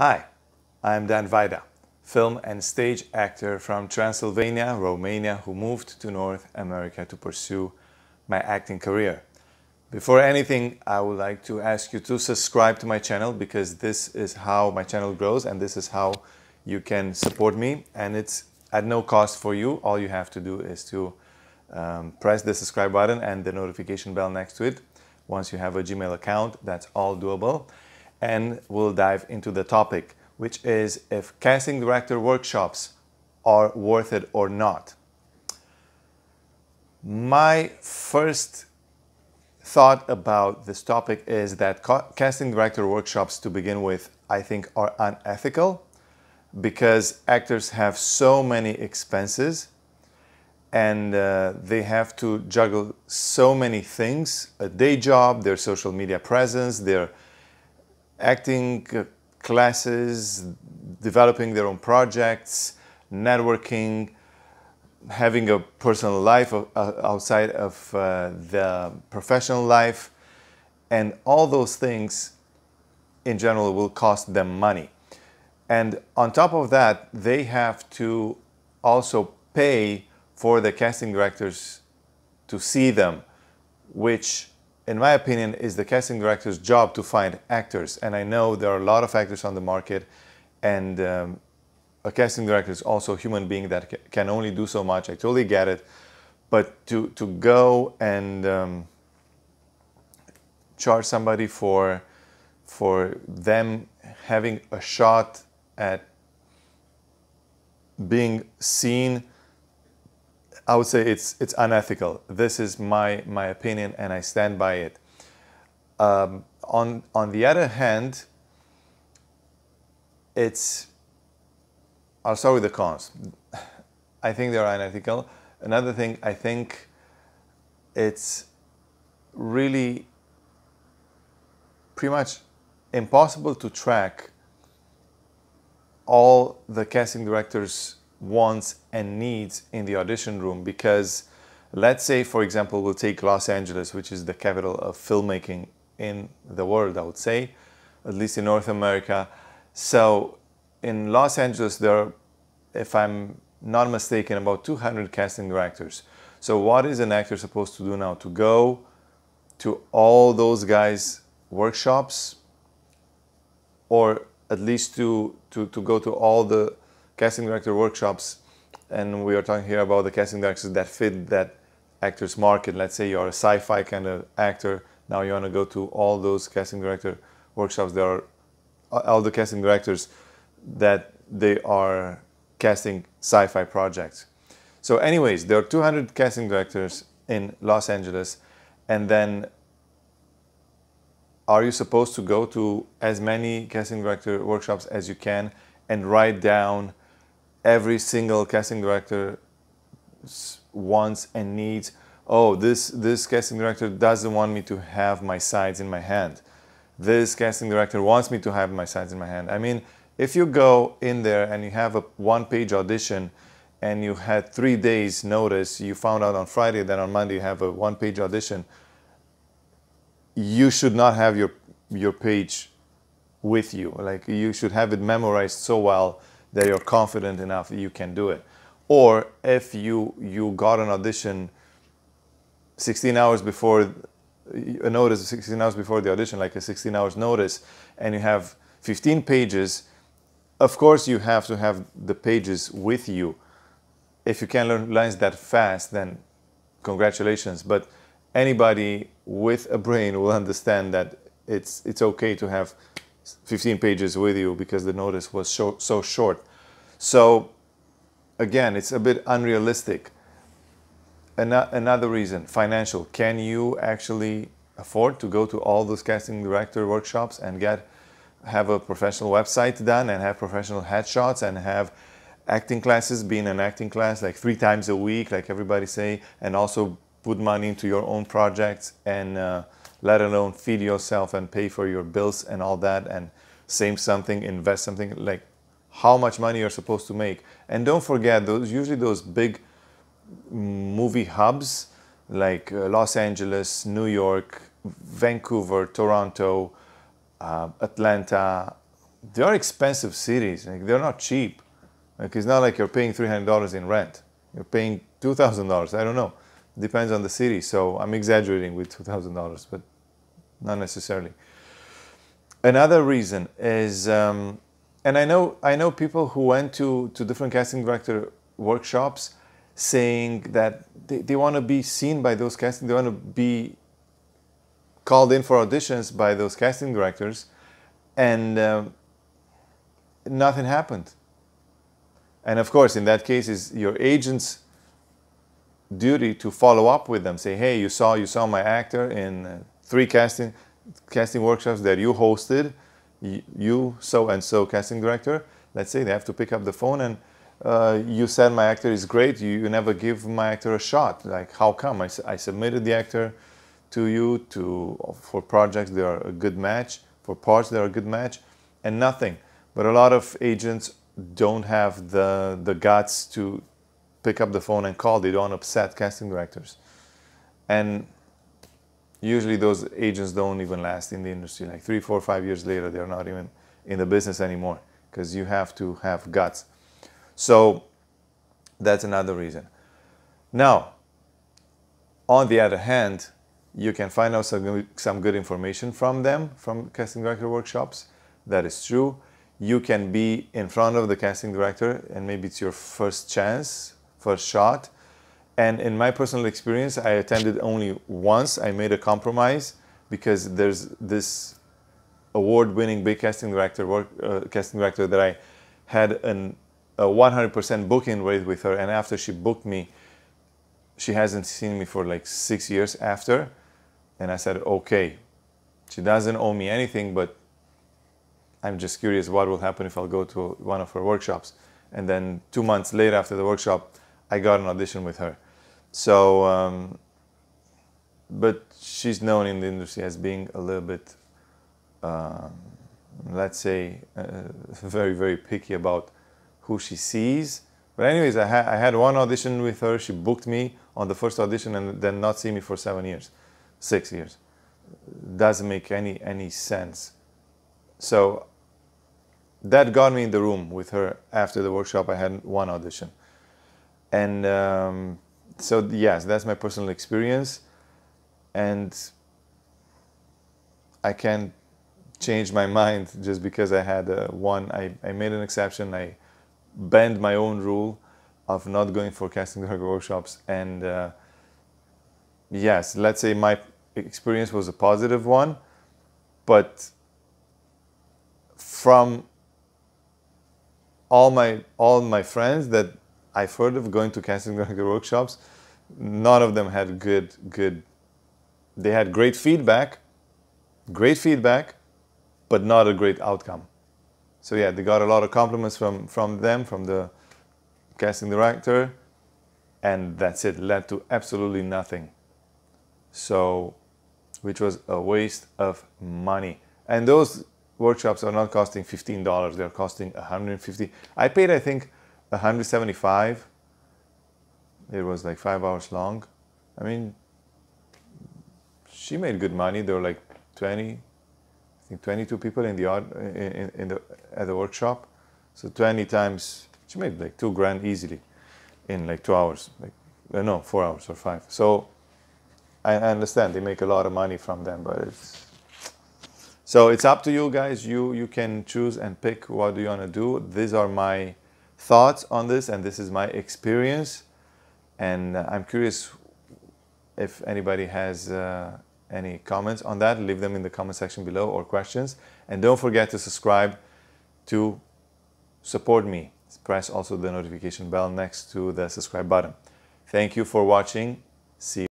Hi, I'm Dan Vaida, film and stage actor from Transylvania, Romania, who moved to North America to pursue my acting career. Before anything, I would like to ask you to subscribe to my channel because this is how my channel grows and this is how you can support me, and it's at no cost for you. All you have to do is to press the subscribe button and the notification bell next to it. Once you have a Gmail account, that's all doable. And we'll dive into the topic, which is if casting director workshops are worth it or not. My first thought about this topic is that casting director workshops, to begin with, I think are unethical because actors have so many expenses and they have to juggle so many things: a day job, their social media presence, their acting classes, developing their own projects, networking, having a personal life outside of the professional life, and all those things in general will cost them money. And on top of that, they have to also pay for the casting directors to see them, which in my opinion is the casting director's job to find actors. And I know there are a lot of actors on the market, and a casting director is also a human being that can only do so much. I totally get it. But to go and charge somebody for them having a shot at being seen, I would say it's unethical. This is my opinion, and I stand by it. On the other hand, I'll start with the cons. I think they're unethical. Another thing, I think it's really pretty much impossible to track all the casting directors' wants and needs in the audition room, because let's say, for example, we'll take Los Angeles, which is the capital of filmmaking in the world, I would say, at least in North America. So in Los Angeles, there are, if I'm not mistaken, about 200 casting directors. So what is an actor supposed to do now? To go to all those guys' workshops, or at least to go to all the casting director workshops? And we are talking here about the casting directors that fit that actor's market. Let's say you're a sci-fi kind of actor. Now you want to go to all those casting director workshops. There are all the casting directors that they are casting sci-fi projects. So anyways, there are 200 casting directors in Los Angeles, and then are you supposed to go to as many casting director workshops as you can and write down every single casting director's wants and needs? Oh, this casting director doesn't want me to have my sides in my hand. This casting director wants me to have my sides in my hand. I mean, if you go in there and you have a one-page audition and you had 3 days notice, you found out on Friday, then on Monday you have a one-page audition, you should not have your page with you. Like, you should have it memorized so well that you're confident enough that you can do it. Or if you got an audition 16 hours before, a notice 16 hours before the audition, like a 16 hours notice, and you have 15 pages, of course you have to have the pages with you. If you can learn lines that fast, then congratulations. But anybody with a brain will understand that it's okay to have 15 pages with you because the notice was so short. So again, it's a bit unrealistic. Another reason, financial. Can you actually afford to go to all those casting director workshops and have a professional website done and have professional headshots and have acting classes, be in an acting class like 3 times a week, like everybody say, and also put money into your own projects, and let alone feed yourself and pay for your bills and all that, and save something, invest something? Like, how much money you're supposed to make? And don't forget, usually those big movie hubs like Los Angeles, New York, Vancouver, Toronto, Atlanta, they are expensive cities. Like, they're not cheap. Like, it's not like you're paying $300 in rent. You're paying $2,000. I don't know. Depends on the city. So I'm exaggerating with $2,000, but not necessarily. Another reason is, and I know people who went to different casting director workshops saying that they want to be seen by those casting, they want to be called in for auditions by those casting directors, and nothing happened. And of course, in that case, is your agent's duty to follow up with them. Say, hey, you saw my actor in 3 casting workshops that you hosted. You so and so casting director. Let's say they have to pick up the phone and you said my actor is great. You never give my actor a shot. Like, how come? I submitted the actor to you for projects they are a good match, for parts they are a good match, and nothing. But a lot of agents don't have the guts to pick up the phone and call. They don't upset casting directors. And usually those agents don't even last in the industry. Like 3, 4, 5 years later, they're not even in the business anymore, because you have to have guts. So that's another reason. Now, on the other hand, you can find out some good information from them, from casting director workshops. That is true. You can be in front of the casting director, and maybe it's your first chance, first shot. And in my personal experience, I attended only once. I made a compromise because there's this award-winning big casting director that I had a 100% booking rate with her, and after she booked me, she hasn't seen me for like 6 years after. And I said, okay, she doesn't owe me anything, but I'm just curious what will happen if I'll go to one of her workshops. And then 2 months later, after the workshop, I got an audition with her. So, but she's known in the industry as being a little bit, let's say, very, very picky about who she sees. But anyways, I had one audition with her. She booked me on the first audition and then not see me for 7 years, 6 years. Doesn't make any sense. So that got me in the room with her. After the workshop, I had one audition. And so yes, that's my personal experience. And I can't change my mind just because I had one. I made an exception. I bend my own rule of not going for casting director workshops. And yes, let's say my experience was a positive one, but from all my friends that I've heard of going to casting director workshops, none of them had good. They had great feedback, but not a great outcome. So yeah, they got a lot of compliments from the casting director, and that's it. Led to absolutely nothing. So, which was a waste of money. And those workshops are not costing $15. They're costing $150. I paid, I think, $175. It was like 5 hours long. I mean, she made good money. There were like 22 people in at the workshop. So 20 times, she made like $2,000 easily in like 2 hours. Like, no, 4 hours or 5. So I understand they make a lot of money from them, but so it's up to you guys. You can choose and pick what do you want to do. These are my thoughts on this, and this is my experience. And I'm curious if anybody has any comments on that. Leave them in the comment section below, or questions. And don't forget to subscribe to support me. Press also the notification bell next to the subscribe button. Thank you for watching. See you.